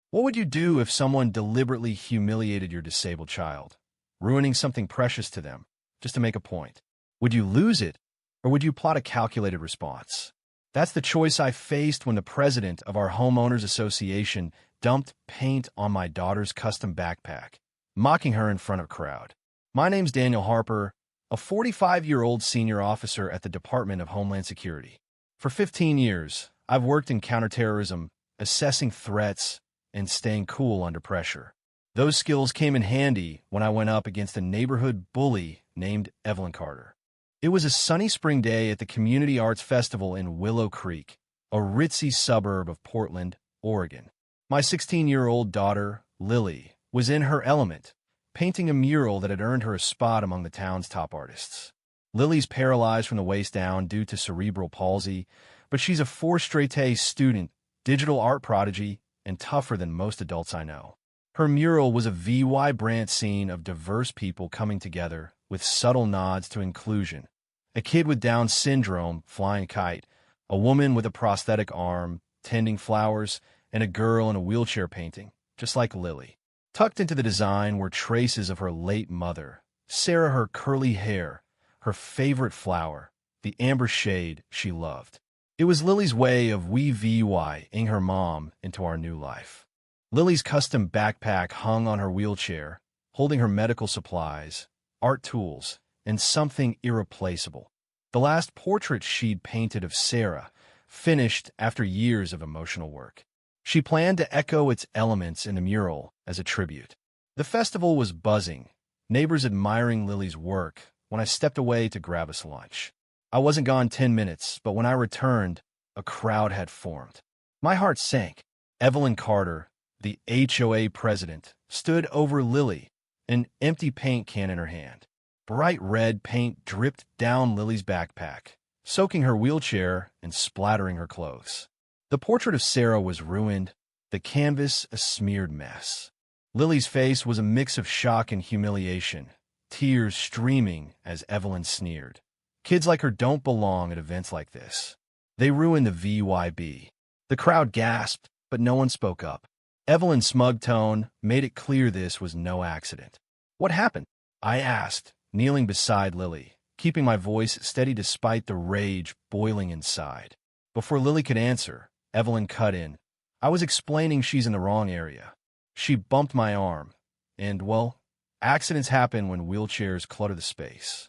What would you do if someone deliberately humiliated your disabled child, ruining something precious to them, just to make a point? Would you lose it, or would you plot a calculated response? That's the choice I faced when the president of our Homeowners Association dumped paint on my daughter's custom backpack, mocking her in front of a crowd. My name's Daniel Harper, a 45-year-old senior officer at the Department of Homeland Security. For 15 years, I've worked in counterterrorism, assessing threats, and staying cool under pressure. Those skills came in handy when I went up against a neighborhood bully named Evelyn Carter. It was a sunny spring day at the Community Arts Festival in Willow Creek, a ritzy suburb of Portland, Oregon. My 16-year-old daughter, Lily, was in her element, painting a mural that had earned her a spot among the town's top artists. Lily's paralyzed from the waist down due to cerebral palsy, but she's a four-straight-A student, digital art prodigy, and tougher than most adults I know. Her mural was a VY Brandt scene of diverse people coming together with subtle nods to inclusion. A kid with Down syndrome flying a kite, a woman with a prosthetic arm tending flowers, and a girl in a wheelchair painting, just like Lily. Tucked into the design were traces of her late mother, Sarah, her curly hair, her favorite flower, the amber shade she loved. It was Lily's way of VYing her mom into our new life. Lily's custom backpack hung on her wheelchair, holding her medical supplies, art tools, and something irreplaceable. The last portrait she'd painted of Sarah, finished after years of emotional work. She planned to echo its elements in the mural as a tribute. The festival was buzzing, neighbors admiring Lily's work, when I stepped away to grab us lunch. I wasn't gone 10 minutes, but when I returned, a crowd had formed. My heart sank. Evelyn Carter, the HOA president, stood over Lily, an empty paint can in her hand. Bright red paint dripped down Lily's backpack, soaking her wheelchair and splattering her clothes. The portrait of Sarah was ruined, the canvas a smeared mess. Lily's face was a mix of shock and humiliation, tears streaming as Evelyn sneered. Kids like her don't belong at events like this. They ruin the VYB. The crowd gasped, but no one spoke up. Evelyn's smug tone made it clear this was no accident. What happened? I asked, kneeling beside Lily, keeping my voice steady despite the rage boiling inside. Before Lily could answer, Evelyn cut in. I was explaining she's in the wrong area. She bumped my arm, and, well, accidents happen when wheelchairs clutter the space.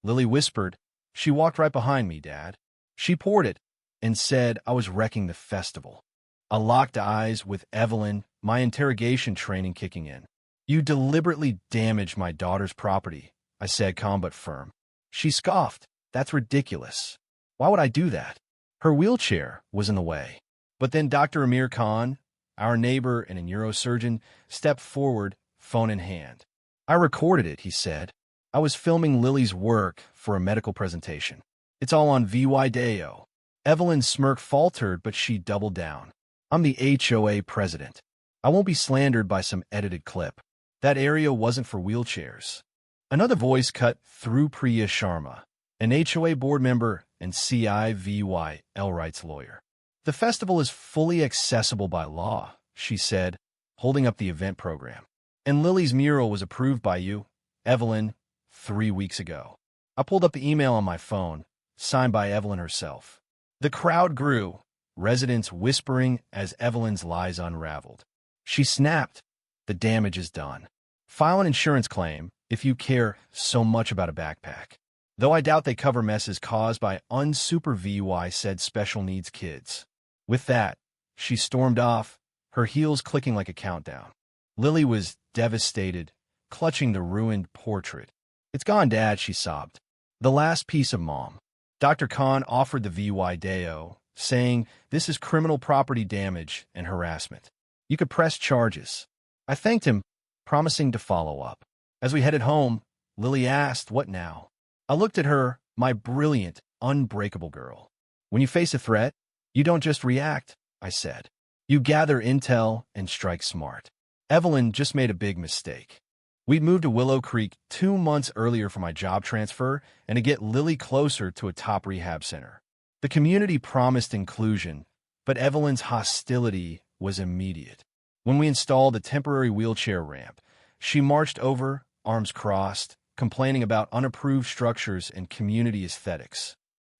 Lily whispered, "She walked right behind me, Dad." She poured it and said I was wrecking the festival. I locked eyes with Evelyn, my interrogation training kicking in. "You deliberately damaged my daughter's property," I said, calm but firm. She scoffed. "That's ridiculous. Why would I do that?" Her wheelchair was in the way. But then Dr. Amir Khan, our neighbor and a neurosurgeon, stepped forward, phone in hand. "I recorded it," he said. "I was filming Lily's work for a medical presentation. It's all on VY. Evelyn's smirk faltered, but she doubled down. "I'm the HOA president. I won't be slandered by some edited clip. That area wasn't for wheelchairs." Another voice cut through. Priya Sharma, an HOA board member and CIVY rights lawyer. "The festival is fully accessible by law," she said, holding up the event program. "And Lily's mural was approved by you, Evelyn, 3 weeks ago." I pulled up the email on my phone, signed by Evelyn herself. The crowd grew, residents whispering as Evelyn's lies unraveled. She snapped, "The damage is done. File an insurance claim if you care so much about a backpack. Though I doubt they cover messes caused by unsuper VY said special needs kids." With that, she stormed off, her heels clicking like a countdown. Lily was devastated, clutching the ruined portrait. "It's gone, Dad," she sobbed. "The last piece of Mom." Dr. Khan offered the VY, saying this is criminal property damage and harassment. You could press charges. I thanked him, promising to follow up. As we headed home, Lily asked, "What now?" I looked at her, my brilliant, unbreakable girl. "When you face a threat, you don't just react," I said. "You gather intel and strike smart." Evelyn just made a big mistake. We'd moved to Willow Creek 2 months earlier for my job transfer and to get Lily closer to a top rehab center. The community promised inclusion, but Evelyn's hostility was immediate. When we installed the temporary wheelchair ramp, she marched over, arms crossed, complaining about unapproved structures and community aesthetics.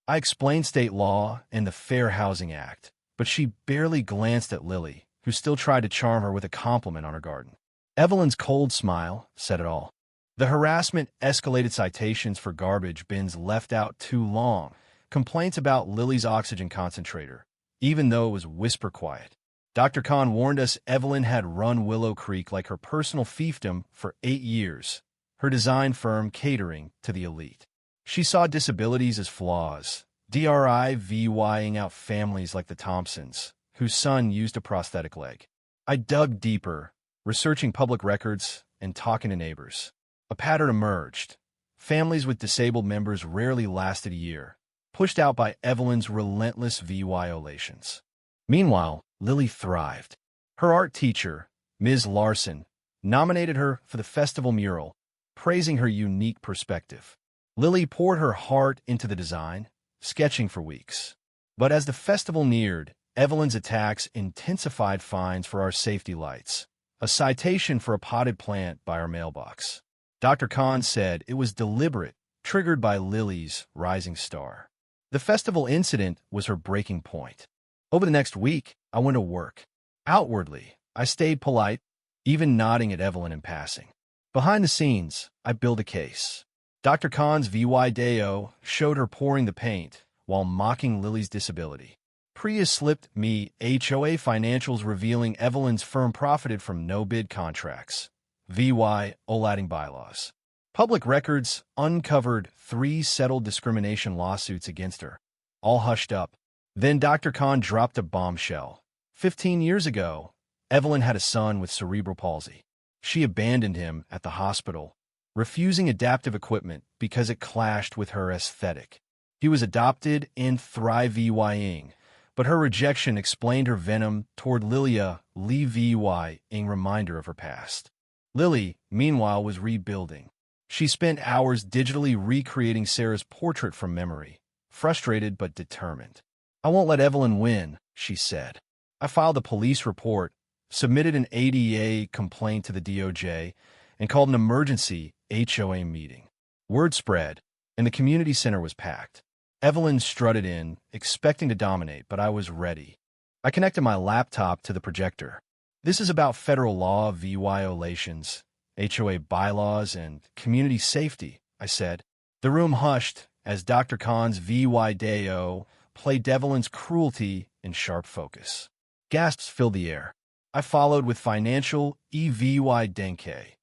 I explained state law and the Fair Housing Act, but she barely glanced at Lily, who still tried to charm her with a compliment on her garden. Evelyn's cold smile said it all. The harassment escalated, citations for garbage bins left out too long, complaints about Lily's oxygen concentrator, even though it was whisper quiet. Dr. Khan warned us Evelyn had run Willow Creek like her personal fiefdom for 8 years, her design firm catering to the elite. She saw disabilities as flaws, driving out families like the Thompsons, whose son used a prosthetic leg. I dug deeper, researching public records and talking to neighbors. A pattern emerged. Families with disabled members rarely lasted a year, pushed out by Evelyn's relentless violations. Meanwhile, Lily thrived. Her art teacher, Ms. Larson, nominated her for the festival mural, praising her unique perspective. Lily poured her heart into the design, sketching for weeks. But as the festival neared, Evelyn's attacks intensified. Fines for our safety lights, a citation for a potted plant by our mailbox. Dr. Khan said it was deliberate, triggered by Lily's rising star. The festival incident was her breaking point. Over the next week, I went to work. Outwardly, I stayed polite, even nodding at Evelyn in passing. Behind the scenes, I built a case. Dr. Khan's video showed her pouring the paint while mocking Lily's disability. Priya slipped me HOA financials revealing Evelyn's firm profited from no-bid contracts, violating bylaws. Public records uncovered 3 settled discrimination lawsuits against her, all hushed up. Then Dr. Khan dropped a bombshell. 15 years ago, Evelyn had a son with cerebral palsy. She abandoned him at the hospital, refusing adaptive equipment because it clashed with her aesthetic. He was adopted and thriving, but her rejection explained her venom toward Lilia, levying reminder of her past. Lily, meanwhile, was rebuilding. She spent hours digitally recreating Sarah's portrait from memory, frustrated but determined. "I won't let Evelyn win," she said. I filed a police report, submitted an ADA complaint to the DOJ, and called an emergency HOA meeting. Word spread, and the community center was packed. Evelyn strutted in, expecting to dominate, but I was ready. I connected my laptop to the projector. "This is about federal law violations, HOA bylaws, and community safety," I said. The room hushed as Dr. Khan's video played Evelyn's cruelty in sharp focus. Gasps filled the air. I followed with financial denke.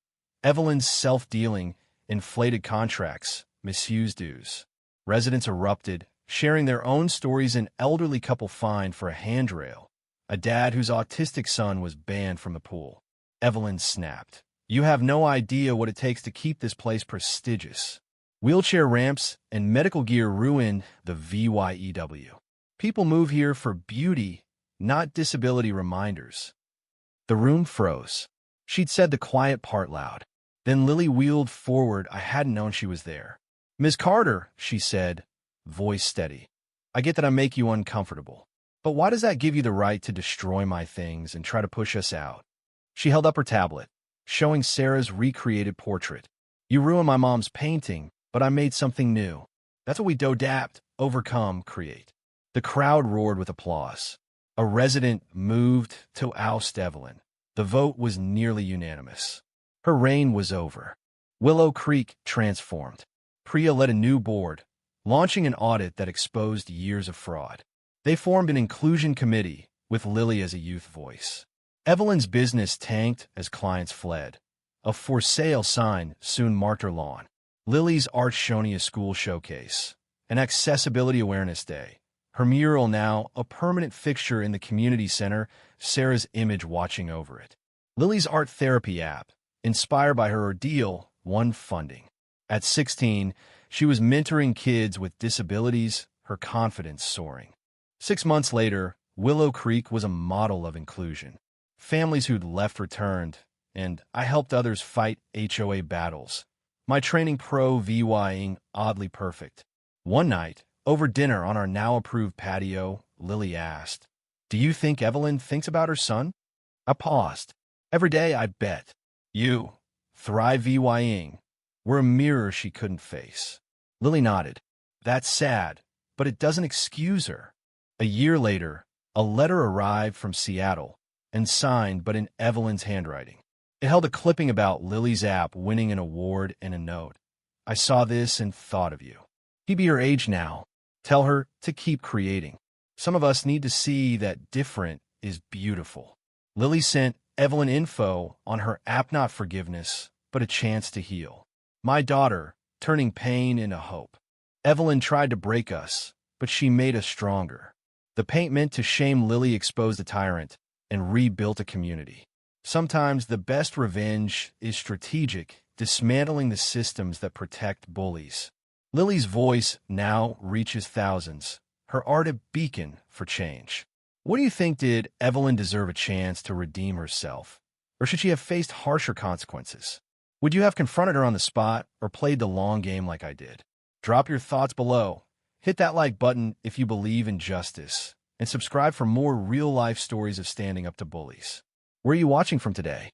Evelyn's self-dealing, inflated contracts, misused dues. Residents erupted, sharing their own stories. An elderly couple fined for a handrail. A dad whose autistic son was banned from the pool. Evelyn snapped. "You have no idea what it takes to keep this place prestigious. Wheelchair ramps and medical gear ruin the VYEW. People move here for beauty, not disability reminders." The room froze. She'd said the quiet part loud. Then Lily wheeled forward. I hadn't known she was there. "Ms. Carter," she said, voice steady. "I get that I make you uncomfortable. But why does that give you the right to destroy my things and try to push us out?" She held up her tablet, showing Sarah's recreated portrait. "You ruined my mom's painting, but I made something new. That's what we adapt, overcome, create." The crowd roared with applause. A resident moved to oust Evelyn. The vote was nearly unanimous. Her reign was over. Willow Creek transformed. Priya led a new board, launching an audit that exposed years of fraud. They formed an inclusion committee, with Lily as a youth voice. Evelyn's business tanked as clients fled. A for sale sign soon marked her lawn. Lily's Art Shonia School Showcase, an Accessibility Awareness Day. Her mural now a permanent fixture in the community center, Sarah's image watching over it. Lily's art therapy app, inspired by her ordeal, won funding. At 16, she was mentoring kids with disabilities, her confidence soaring. 6 months later, Willow Creek was a model of inclusion. Families who'd left returned, and I helped others fight HOA battles. My training proving oddly perfect. One night, over dinner on our now-approved patio, Lily asked, "Do you think Evelyn thinks about her son?" I paused. Every day, I bet. You, Thrive VYing, were a mirror she couldn't face. Lily nodded. That's sad, but it doesn't excuse her. A year later, a letter arrived from Seattle and signed but in Evelyn's handwriting. It held a clipping about Lily's app winning an award and a note. I saw this and thought of you. He be her age now. Tell her to keep creating. Some of us need to see that different is beautiful. Lily sent Evelyn info on her app, not forgiveness, but a chance to heal. My daughter, turning pain into hope. Evelyn tried to break us, but she made us stronger. The paint meant to shame Lily exposed a tyrant and rebuilt a community. Sometimes the best revenge is strategic, dismantling the systems that protect bullies. Lily's voice now reaches thousands, her art a beacon for change. What do you think? Did Evelyn deserve a chance to redeem herself? Or should she have faced harsher consequences? Would you have confronted her on the spot or played the long game like I did? Drop your thoughts below. Hit that like button if you believe in justice, and subscribe for more real-life stories of standing up to bullies. Where are you watching from today?